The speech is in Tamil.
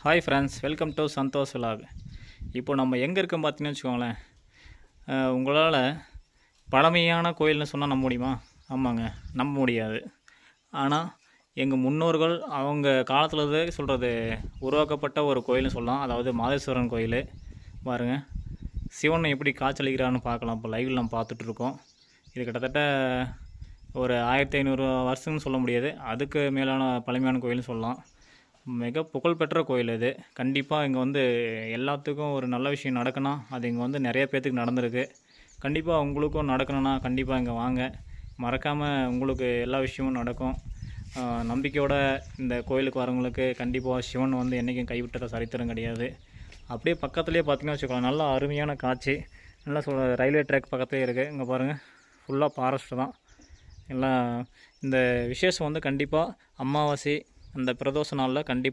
Hi friends, welcome to Santosh vlog. இப்போ நம்ம எங்கே இருக்கோம் பார்த்தீங்கன்னு வச்சுக்கோங்களேன். உங்களால் பழமையான கோயில்னு சொன்னால் நம்ப முடியுமா? ஆமாங்க, நம்ப முடியாது. ஆனால் எங்கள் முன்னோர்கள் அவங்க காலத்தில் சொல்கிறது உருவாக்கப்பட்ட ஒரு கோயில்னு சொல்லலாம். அதாவது மாதேஸ்வரன் கோயில். பாருங்கள், சிவன் எப்படி காய்ச்சலிக்கிறான்னு பார்க்கலாம். இப்போ லைவில் நம்ம பார்த்துட்ருக்கோம். இது கிட்டத்தட்ட ஒரு 1500 வருஷம்னு சொல்ல முடியாது, அதுக்கு மேலான பழமையான கோயில்னு சொல்லலாம். மிக புகழ்பெற்ற கோயில் இது. கண்டிப்பாக இங்கே எல்லாத்துக்கும் ஒரு நல்ல விஷயம் நடக்கணும். அது இங்கே நிறைய பேர்த்துக்கு நடந்திருக்கு. கண்டிப்பாக உங்களுக்கும் நடக்கணும்னா கண்டிப்பாக இங்கே வாங்க. மறக்காமல் உங்களுக்கு எல்லா விஷயமும் நடக்கும். நம்பிக்கையோட இந்த கோயிலுக்கு வரவங்களுக்கு கண்டிப்பாக சிவன் என்றைக்கும் கைவிட்டத சரித்திரம் கிடையாது. அப்படியே பக்கத்துலேயே பார்த்திங்கன்னா வச்சுக்கலாம், நல்ல அருமையான காட்சி. நல்லா ரயில்வே ட்ராக் பக்கத்துலேயே இருக்குது. இங்கே பாருங்கள், ஃபுல்லாக ஃபாரஸ்ட்டு தான் எல்லாம். இந்த விசேஷம் கண்டிப்பாக அமாவாசை அந்த பிரதோஷ நாளில் கண்டிப்பாக